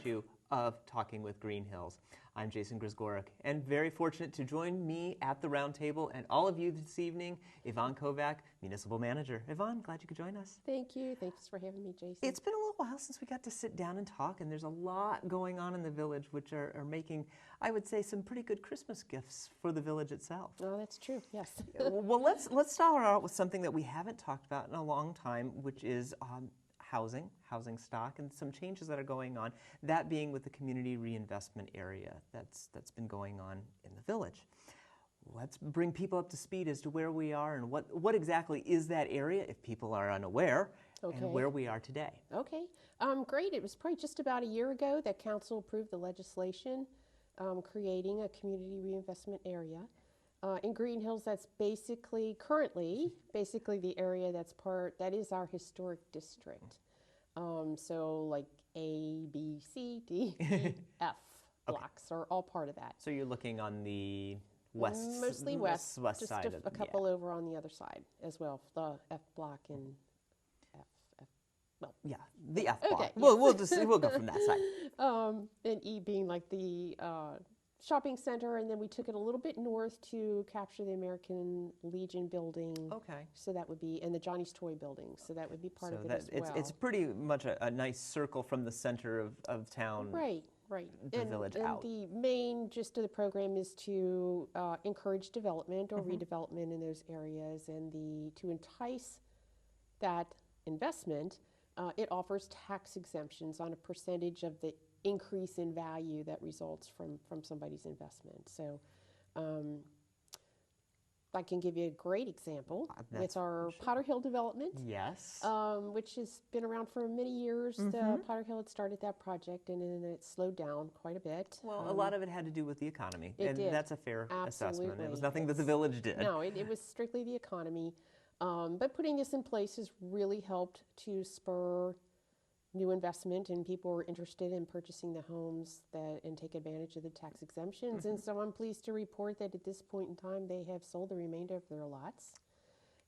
issue of Talking with Greenhills. I'm Jason Grzgorek, and very fortunate to join me at the round table and all of you this evening, Yvonne Kovac, Municipal Manager. Yvonne, glad you could join us. Thank you. Thanks for having me, Jason. It's been a little while since we got to sit down and talk, and there's a lot going on in the village which are making, I would say, some pretty good Christmas gifts for the village itself. Oh, that's true, yes. Well, let's start out with something that we haven't talked about in a long time, which is housing stock, and some changes that are going on, that being with the community reinvestment area that's been going on in the village. Let's bring people up to speed as to where we are and what exactly is that area, if people are unaware, and where we are today. Okay, great. It was probably just about a year ago that Council approved the legislation creating a community reinvestment area. In Greenhills, that's currently the area that is our historic district. So like A, B, C, D, E, F blocks are all part of that. So you're looking on the west, mostly west side. Just a couple over on the other side as well. The F block and the F block. Okay, We'll go from that side. And E being like the shopping center, and then we took it a little bit north to capture the American Legion building. Okay. So that would be, and the Johnny's Toy building. So that would be part of it as well. It's pretty much a nice circle from the center of town. Right. The village out. And the main gist of the program is to encourage development or redevelopment in those areas, and to entice that investment, it offers tax exemptions on a percentage of the increase in value that results from somebody's investment. So I can give you a great example with our Potter Hill development. Yes. Which has been around for many years. Potter Hill had started that project, and then it slowed down quite a bit. Well, a lot of it had to do with the economy, and that's a fair assessment. It was nothing that the village did. No, it was strictly the economy. But putting this in place has really helped to spur new investment, and people were interested in purchasing the homes and take advantage of the tax exemptions. And so I'm pleased to report that at this point in time they have sold the remainder of their lots,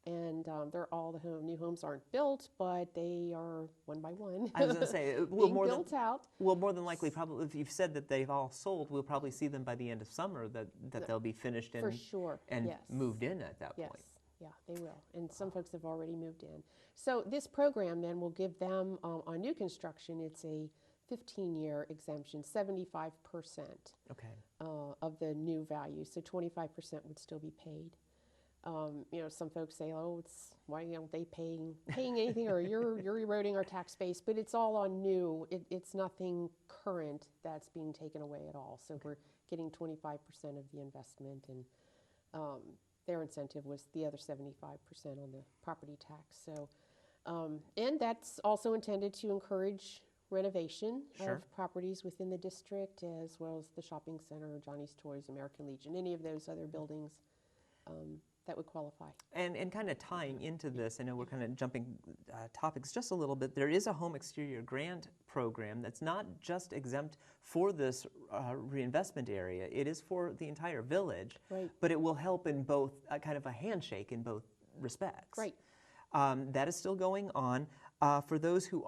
and new homes aren't built, but they are one by one. I was going to say, built out. Well, more than likely, probably if you've said that they've all sold, we'll probably see them by the end of summer that they'll be finished and moved in at that point. Yeah, they will. And some folks have already moved in. So this program then will give them, on new construction, it's a 15-year exemption, 75% of the new value. So 25% would still be paid. Some folks say, why aren't they paying anything, or you're eroding our tax base, but it's all on new. It's nothing current that's being taken away at all. So we're getting 25% of the investment, and their incentive was the other 75% on the property tax. So, and that's also intended to encourage renovation of properties within the district, as well as the shopping center, Johnny's Toys, American Legion, any of those other buildings that would qualify. And kind of tying into this, I know we're kind of jumping topics just a little bit, there is a home exterior grant program that's not just exempt for this reinvestment area. It is for the entire village, but it will help in both, kind of a handshake in both respects. Right. That is still going on. For those who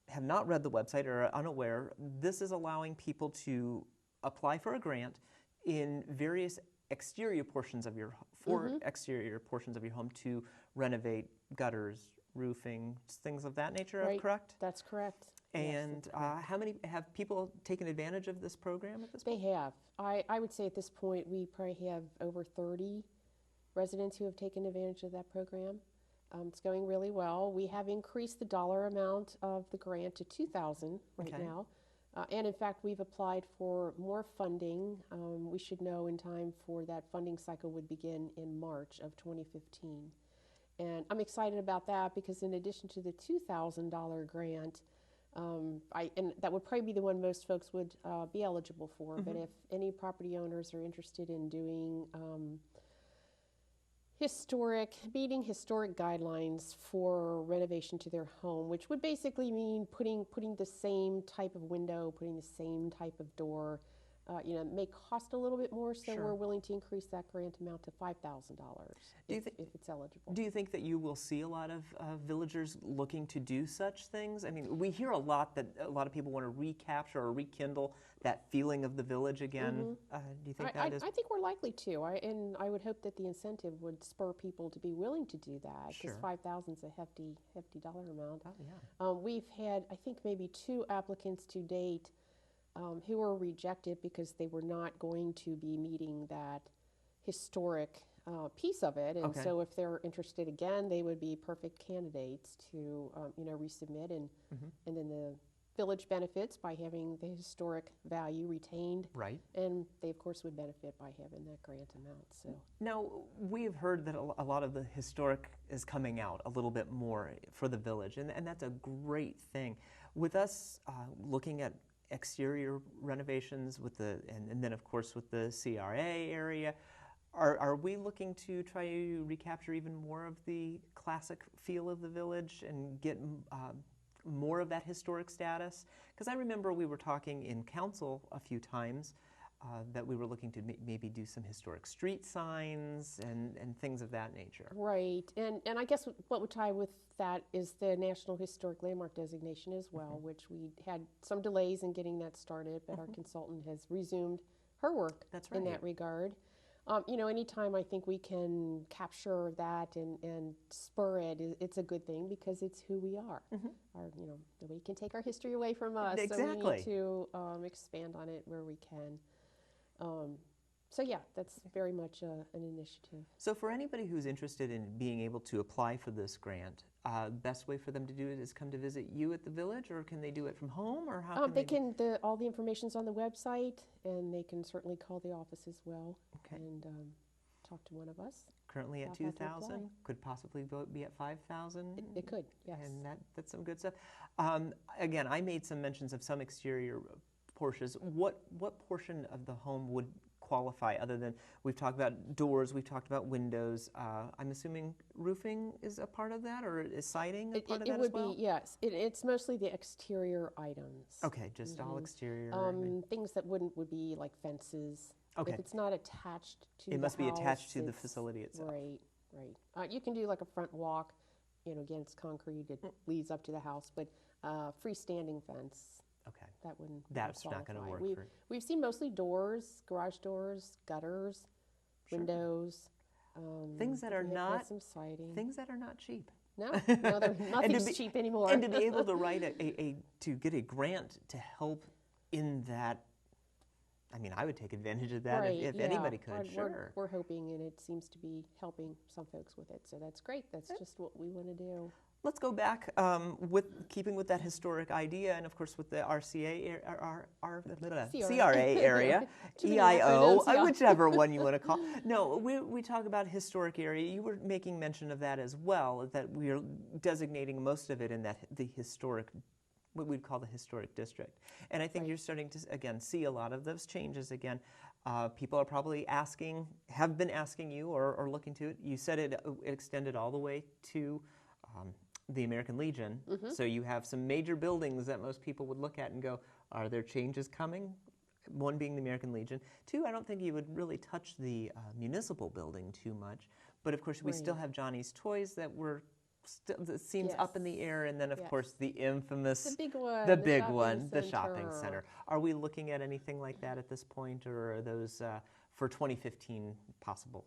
have not read the website or are unaware, this is allowing people to apply for a grant in various exterior portions of your home to renovate gutters, roofing, things of that nature. Correct? That's correct. And how many have people taken advantage of this program at this point? They have. I would say at this point we probably have over 30 residents who have taken advantage of that program. It's going really well. We have increased the dollar amount of the grant to $2,000 right now. And in fact, we've applied for more funding. We should know in time for that funding cycle would begin in March of 2015. And I'm excited about that because in addition to the $2,000 grant, and that would probably be the one most folks would be eligible for, but if any property owners are interested in doing meeting historic guidelines for renovation to their home, which would basically mean putting the same type of window, putting the same type of door, It may cost a little bit more, so Sure. we're willing to increase that grant amount to $5,000 Do you if it's eligible. Do you think that you will see a lot of villagers looking to do such things? I mean, we hear a lot that a lot of people want to recapture or rekindle that feeling of the village again. Do you think that is? I think we're likely to, and I would hope that the incentive would spur people to be willing to do that, because Sure. 5,000 is a hefty dollar amount. Oh, yeah. We've had, I think, maybe 2 applicants to date who were rejected because they were not going to be meeting that historic piece of it, and Okay. so if they're interested again, they would be perfect candidates to resubmit, and then the village benefits by having the historic value retained, Right. and they of course would benefit by having that grant amount. So Now, we have heard that a lot of the historic is coming out a little bit more for the village, and that's a great thing. With us looking at exterior renovations with and then of course with the CRA area, are we looking to try to recapture even more of the classic feel of the village and get more of that historic status? Because I remember we were talking in council a few times that we were looking to maybe do some historic street signs and things of that nature. right, and I guess what would tie with that is the National Historic Landmark designation as well, which we had some delays in getting that started, but our consultant has resumed her work That's in right. that regard. Anytime I think we can capture that and spur it, it's a good thing, because it's who we are. Nobody can take our history away from us, so we Exactly. need to expand on it where we can. So yeah, that's very much an initiative. So for anybody who's interested in being able to apply for this grant, best way for them to do it is come to visit you at the village, or can they do it from home, or how can They can. All the information's on the website, and they can certainly call the office as well. Okay. And talk to one of us. Currently at About how to 2,000, apply. could possibly be at 5,000. It could, yes. And that's some good stuff. Again, I made some mentions of some exterior portions. What portion of the home would qualify, other than, we've talked about doors, we've talked about windows. I'm assuming roofing is a part of that, or is siding a part of that would as well? be, yes. It's mostly the exterior items. Okay, just all exterior. Things that would be like fences. Okay. If it's not attached to the It must be attached house, to the it's- facility itself. Right. You can do like a front walk. Again, it's concrete. It leads up to the house, but freestanding fence, Okay. that wouldn't That's not gonna qualify. work for- We've seen mostly doors, garage doors, gutters, Sure. windows. Things that are we have not some siding. things that are not cheap. No, nothing's cheap anymore. And to be able to write to get a grant to help in that, I mean, I would take advantage of that Right, if yeah. anybody could. We're- Sure. We're hoping, and it seems to be helping some folks with it, so that's great. That's just what we want to do. Let's go back with keeping with that historic idea, and of course with the RCA, CRA area, Too many EIO, acronyms, yeah. whichever one you want to call. No, we talk about historic area. You were making mention of that as well, that we are designating most of it in the historic, what we'd call the historic district. And I think you're starting to, again, see a lot of those changes again. People are probably have been asking you or looking to it. You said it extended all the way to the American Legion. So you have some major buildings that most people would look at and go, are there changes coming? One being the American Legion. Two, I don't think you would really touch the municipal building too much. But of course, we still have Johnny's Toys that seems up in the air. And then, of course, the infamous, The big one. the shopping center. Are we looking at anything like that at this point, or are those for 2015 possible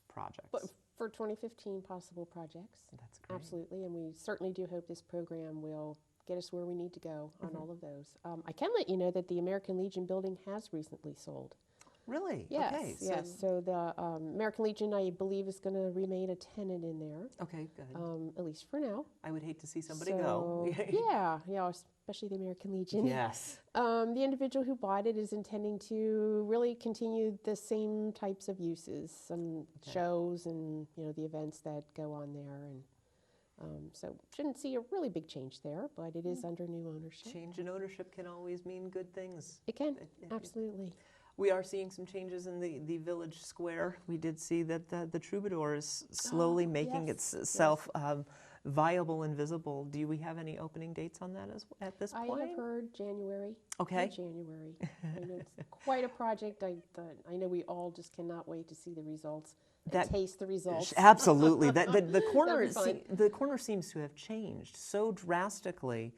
projects? But for 2015 possible projects. That's great. Absolutely, and we certainly do hope this program will get us where we need to go on all of those. I can let you know that the American Legion building has recently sold. Really? Yes, Okay. yes. So the American Legion, I believe, is going to remain a tenant in there, Okay, good. at least for now. I would hate to see somebody go. Yeah, especially the American Legion. Yes. The individual who bought it is intending to really continue the same types of uses, some shows and the events that go on there, and so shouldn't see a really big change there, but it is under new ownership. Change in ownership can always mean good things. It can, absolutely. We are seeing some changes in the village square. We did see that the Troubadour is slowly making itself viable and visible. Do we have any opening dates on that at this point? I have heard January. Okay. January. I know it's quite a project. I know we all just cannot wait to see the results. Taste the results. Absolutely. The corner seems to have changed so drastically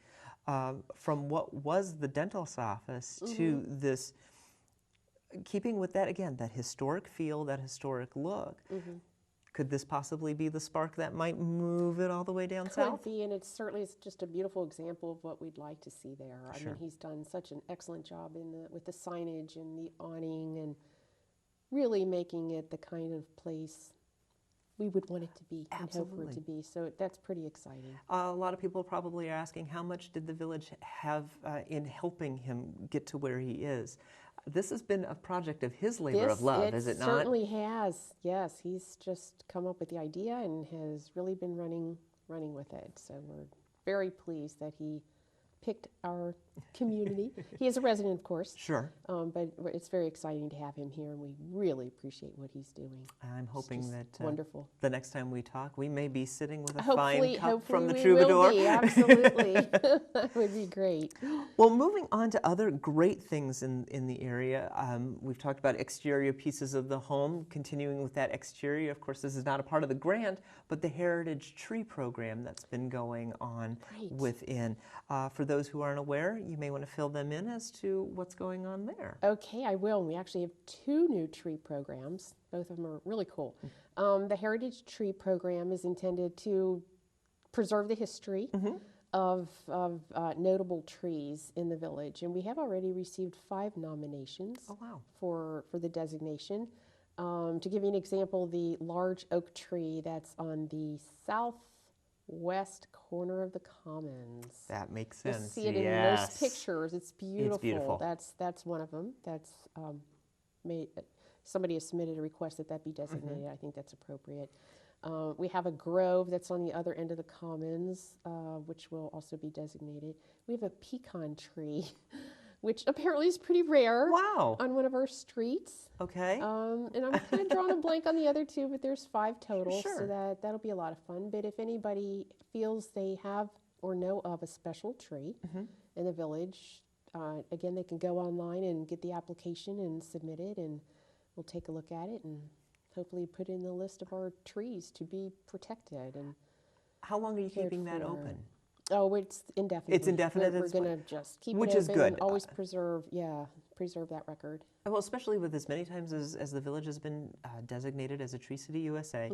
from what was the dentist's office to this, keeping with that, again, that historic feel, that historic look. Could this possibly be the spark that might move it all the way down south? Could be, and it's just a beautiful example of what we'd like to see there. I mean, he's done such an excellent job with the signage and the awning, and really making it the kind of place we would want it to be and hope for it to be. So that's pretty exciting. A lot of people probably are asking, how much did the village have in helping him get to where he is? This has been a project of his labor of love, is it not? It certainly has. Yes, he's just come up with the idea and has really been running with it. So we're very pleased that he picked our community. He is a resident, of course. Sure. But it's very exciting to have him here, and we really appreciate what he's doing. I'm hoping that wonderful. The next time we talk, we may be sitting with a hopefully, fine cup from the we Troubadour. Will be, absolutely. That would be great. Well, moving on to other great things in the area, we've talked about exterior pieces of the home. Continuing with that exterior, of course, this is not a part of the grant, but the Heritage Tree Program that's been going on within. For those who aren't aware, you may want to fill them in as to what's going on there. Okay, I will. We actually have 2 new tree programs. Both of them are really cool. The Heritage Tree Program is intended to preserve the history of notable trees in the village, and we have already received 5 nominations for the designation. To give you an example, the large oak tree that's on the southwest corner of the Commons. That makes sense. You'll see it in most pictures. It's beautiful. It's beautiful. That's one of them. That's somebody has submitted a request that be designated. I think that's appropriate. We have a grove that's on the other end of the Commons, which will also be designated. We have a pecan tree, which apparently is pretty rare. Wow. On one of our streets. Okay. And I'm kind of drawing a blank on the other 2, but there's 5 total, Sure. so that'll be a lot of fun. But if anybody feels they have or know of a special tree in the village, again, they can go online and get the application and submit it, and we'll take a look at it and hopefully put in the list of our trees to be protected. And how long are you keeping that open? Oh, it's indefinite. It's indefinite. We're going to just keep which it open is good. And always preserve that record. Well, especially with as many times as the village has been designated as a Tree City USA,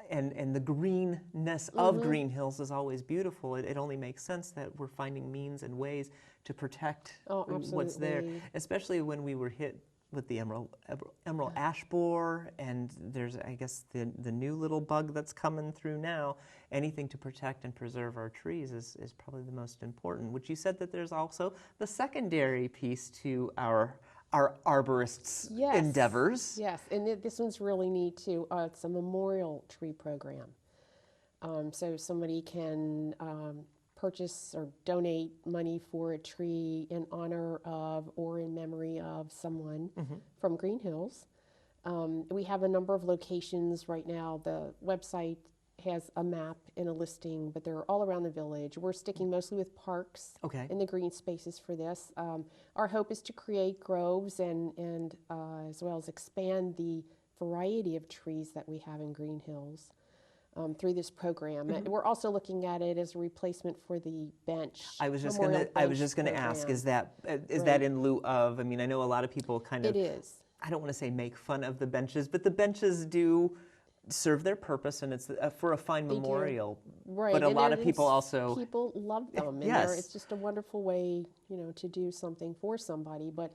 and the greenness of Greenhills is always beautiful. It only makes sense that we're finding means and ways to protect what's there, especially when we were hit with the emerald ash borer, and there's, I guess, the new little bug that's coming through now. Anything to protect and preserve our trees is probably the most important. Which you said that there's also the secondary piece to our arborists' endeavors. Yes, and this one's really neat too. It's a memorial tree program. So somebody can purchase or donate money for a tree in honor of or in memory of someone from Greenhills. We have a number of locations right now. The website has a map and a listing, but they're all around the village. We're sticking mostly with parks in the green spaces for this. Our hope is to create groves and as well as expand the variety of trees that we have in Greenhills. Through this program. We're also looking at it as a replacement for the bench. I was just going to ask, is that in lieu of? I mean, I know a lot of people kind of. It is. I don't want to say make fun of the benches, but the benches do serve their purpose, and it's for a fine memorial. Right. But a lot of people also love them, and it's just a wonderful way, to do something for somebody. But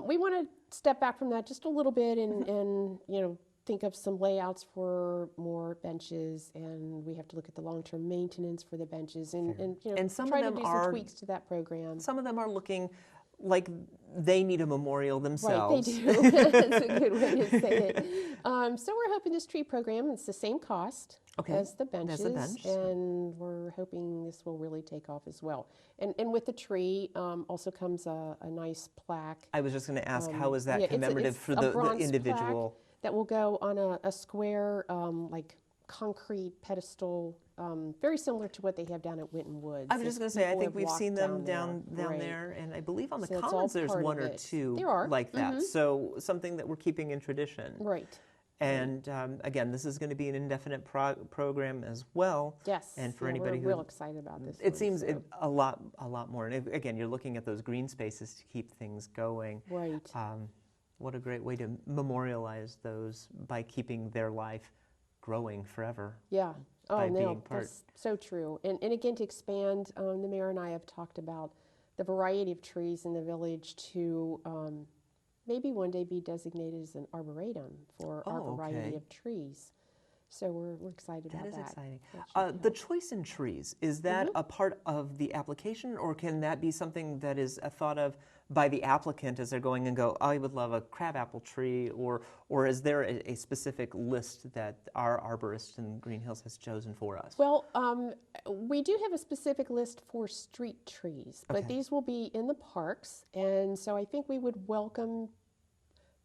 we want to step back from that just a little bit, and think of some layouts for more benches, and we have to look at the long-term maintenance for the benches, and some try of them to do some tweaks to that program. Some of them are looking like they need a memorial themselves. Right, they do. That's a good way to say it. So we're hoping this tree program, it's the same cost as the benches, and we're hoping this will really take off as well. And with the tree also comes a nice plaque. I was just going to ask, how is that commemorative for the individual? That will go on a square, like concrete pedestal, very similar to what they have down at Winton Woods. I was just going to say, I People think have we've walked seen them down Right. there, and I believe on the So it's all Commons there's part one of or it. two There are. like that. So something that we're keeping in tradition. Right. And again, this is going to be an indefinite program as well. Yes. And for yeah, anybody we're who real excited about this. it one, seems so. a lot more. And again, you're looking at those green spaces to keep things going. Right. What a great way to memorialize those by keeping their life growing forever. Yeah. Oh, by no, being part. that's so true. And again, to expand, the mayor and I have talked about the variety of trees in the village to maybe one day be designated as an arboretum for our variety okay. of trees. So we're excited about that. That is exciting. That should The help. choice in trees, is that a part of the application, or can that be something that is thought of by the applicant as they're going and go, I would love a crabapple tree, or is there a specific list that our arborist in Greenhills has chosen for us? Well, we do have a specific list for street trees, but Okay. these will be in the parks, and so I think we would welcome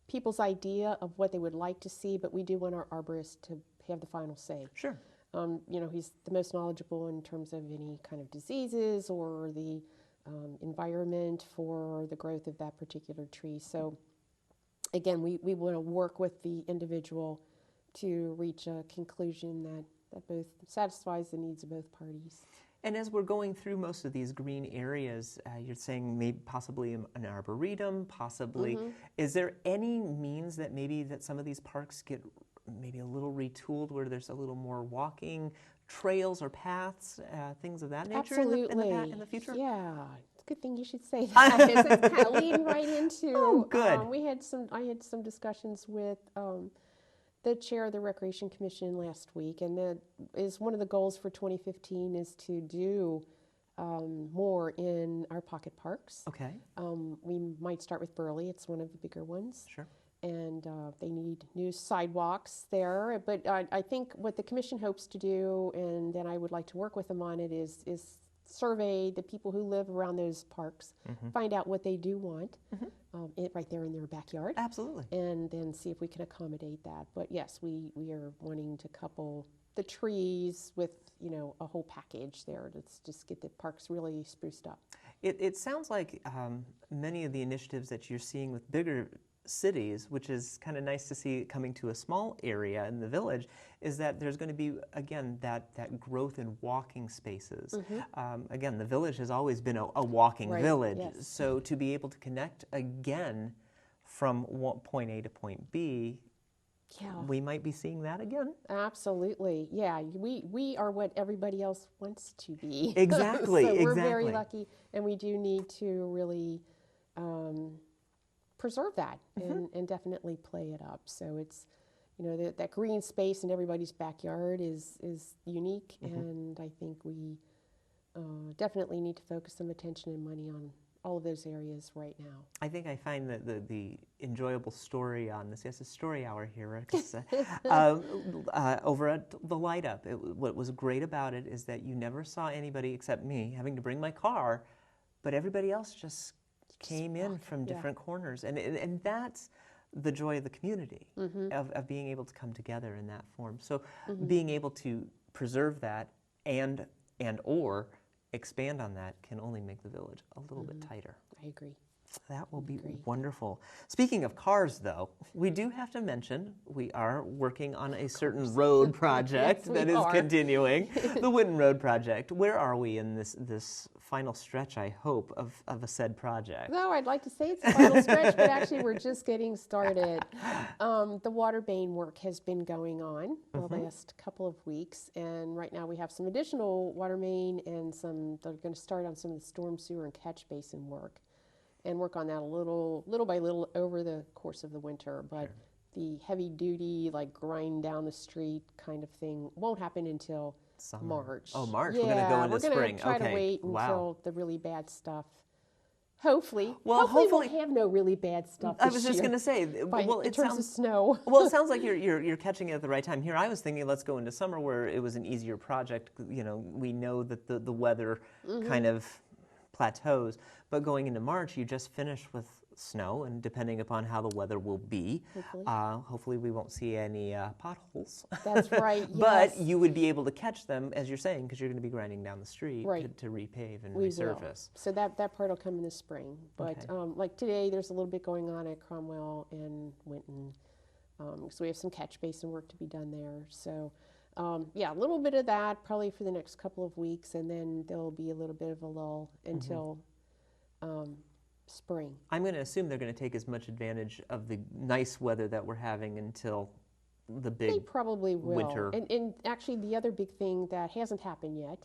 people's idea of what they would like to see, but we do want our arborist to have the final say. Sure. You know, he's the most knowledgeable in terms of any kind of diseases or the environment for the growth of that particular tree. So again, we want to work with the individual to reach a conclusion that both satisfies the needs of both parties. And as we're going through most of these green areas, you're saying maybe possibly an arboretum, possibly. Is there any means that maybe that some of these parks get maybe a little retooled where there's a little more walking trails or paths, things of that nature Absolutely. in the future? Yeah, it's a good thing you should say that. It's kind of leading right into. Oh, good. I had some discussions with the chair of the Recreation Commission last week, and that is one of the goals for 2015 is to do more in our pocket parks. Okay. We might start with Burley. It's one of the bigger ones. Sure. And they need new sidewalks there. But I think what the commission hopes to do, and then I would like to work with them on it, is survey the people who live around those parks, find out what they do want, right there in their backyard, Absolutely. and then see if we can accommodate that. But yes, we are wanting to couple the trees with, you know, a whole package there. Let's just get the parks really spruced up. It sounds like many of the initiatives that you're seeing with bigger cities, which is kind of nice to see coming to a small area in the village, is that there's going to be, again, that growth in walking spaces. Again, the village has always been a walking Right, village, yes. so to be able to connect again from point A to point B, Yeah. we might be seeing that again. Absolutely. Yeah, we are what everybody else wants to be. Exactly, So we're very exactly. lucky, and we do need to really preserve that and definitely play it up. So it's, you know, that green space in everybody's backyard is unique, and I think we definitely need to focus some attention and money on all of those areas right now. I think I find that the enjoyable story on this, yes, a story hour here, right? 'Cause, over at the Light Up, what was great about it is that you never saw anybody except me having to bring my car, but everybody else just came in from different corners. And that's the joy of the community, of being able to come together in that form. So being able to preserve that and or expand on that can only make the village a little bit tighter. I agree. That will be wonderful. Speaking of cars, though, we do have to mention we are working on a certain road project Yes, that we is are. continuing, the Winton Road project. Where are we in this final stretch, I hope, of a said project? No, I'd like to say it's the final stretch, but actually we're just getting started. The water main work has been going on the last couple of weeks, and right now we have some additional water main and they're going to start on some of the storm sewer and catch basin work, and work on that little by little over the course of the winter. But the heavy duty, like grind down the street kind of thing won't happen until Summer. March. Oh, March. Yeah, We're going to go into we're gonna spring. try Okay. to wait Wow. until the really bad stuff. Hopefully. Well, hopefully we'll have no really bad stuff I this was just year going to say, in terms of snow. Well, it sounds like you're catching it at the right time. Here, I was thinking, let's go into summer where it was an easier project. You know, we know that the weather kind of plateaus, but going into March, you just finished with snow, and depending upon how the weather will be, Hopefully. hopefully we won't see any potholes. That's right, But yes. you would be able to catch them, as you're saying, because you're going to be grinding down the street Right. to repave and We will. resurface. So that part will come in the spring. But Okay. like today, there's a little bit going on at Cromwell and Winton. So we have some catch basin work to be done there. So yeah, a little bit of that probably for the next couple of weeks, and then there'll be a little bit of a lull until spring. I'm going to assume they're going to take as much advantage of the nice weather that we're having until the They big probably will. winter. And actually, the other big thing that hasn't happened yet,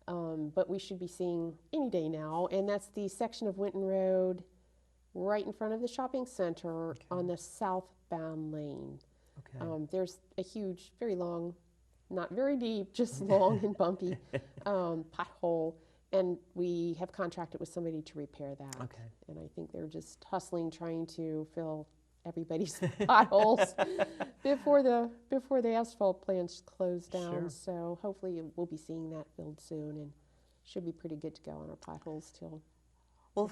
but we should be seeing any day now, and that's the section of Winton Road right in front of the shopping center on the southbound lane. Okay. There's a huge, very long, not very deep, just long and bumpy pothole, and we have contracted with somebody to repair that. Okay. And I think they're just hustling, trying to fill everybody's potholes before the asphalt plants close down. Sure. So hopefully we'll be seeing that filled soon, and should be pretty good to go on our potholes till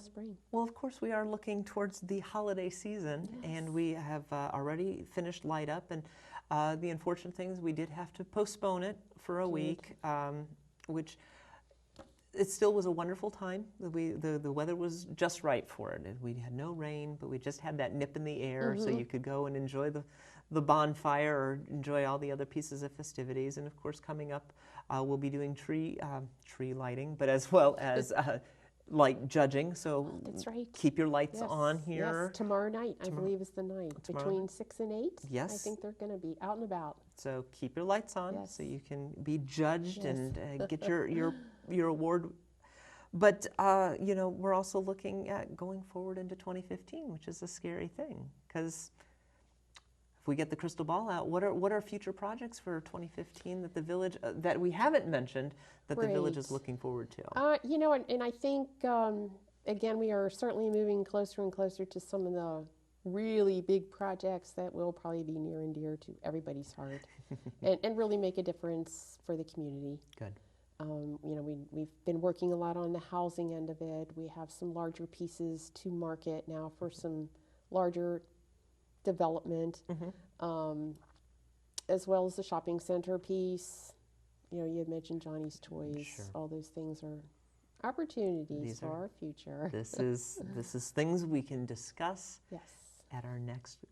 spring. Well, of course, we are looking towards the holiday season, and we have already finished light up. And the unfortunate thing is we did have to postpone it for a week, which it still was a wonderful time. The weather was just right for it. We had no rain, but we just had that nip in the air, so you could go and enjoy the bonfire or enjoy all the other pieces of festivities. And of course, coming up, we'll be doing tree lighting, but as well as light judging. So That's right. keep your lights on here. Yes, tomorrow night, I believe, is the night. Between 6 and 8, Yes. I think they're going to be out and about. So keep your lights on Yes. so you can be judged Yes. and get your award. But you know, we're also looking at going forward into 2015, which is a scary thing, because if we get the crystal ball out, what are future projects for 2015 that the village that we haven't mentioned that the village is Great. looking forward to? You know, and I think, again, we are certainly moving closer and closer to some of the really big projects that will probably be near and dear to everybody's heart and really make a difference for the community. Good. You know, we've been working a lot on the housing end of it. We have some larger pieces to market now for some larger development, as well as the shopping center piece. You know, you had mentioned Johnny's Toys. Sure. All those things are opportunities These for are- our future. This is things we can discuss Yes. at our next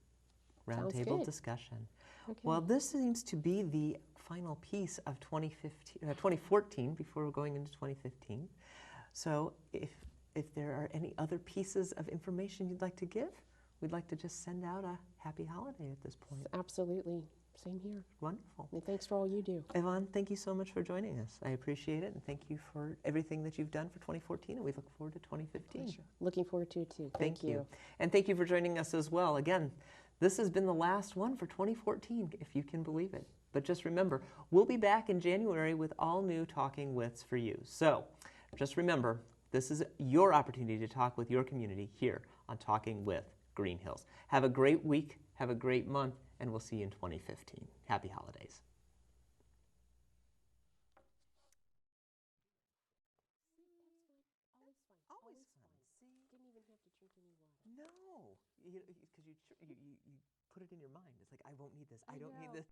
Sounds roundtable good. discussion. Okay. Well, this seems to be the final piece of 2014 before we're going into 2015. So if there are any other pieces of information you'd like to give, we'd like to just send out a happy holiday at this point. Absolutely. Same here. Wonderful. And thanks for all you do. Yvonne, thank you so much for joining us. I appreciate it, and thank you for everything that you've done for 2014, and we look forward to 2015. Pleasure. Looking forward to it too. Thank you. And thank you for joining us as well. Again, this has been the last one for 2014, if you can believe it. But just remember, we'll be back in January with all new Talking Withs for you. So just remember, this is your opportunity to talk with your community here on Talking with Greenhills. Have a great week, have a great month, and we'll see you in 2015. Happy holidays. Always fun. See? Didn't even have to drink any water. No, because you put it in your mind. It's like, I won't need this. I don't need know. this.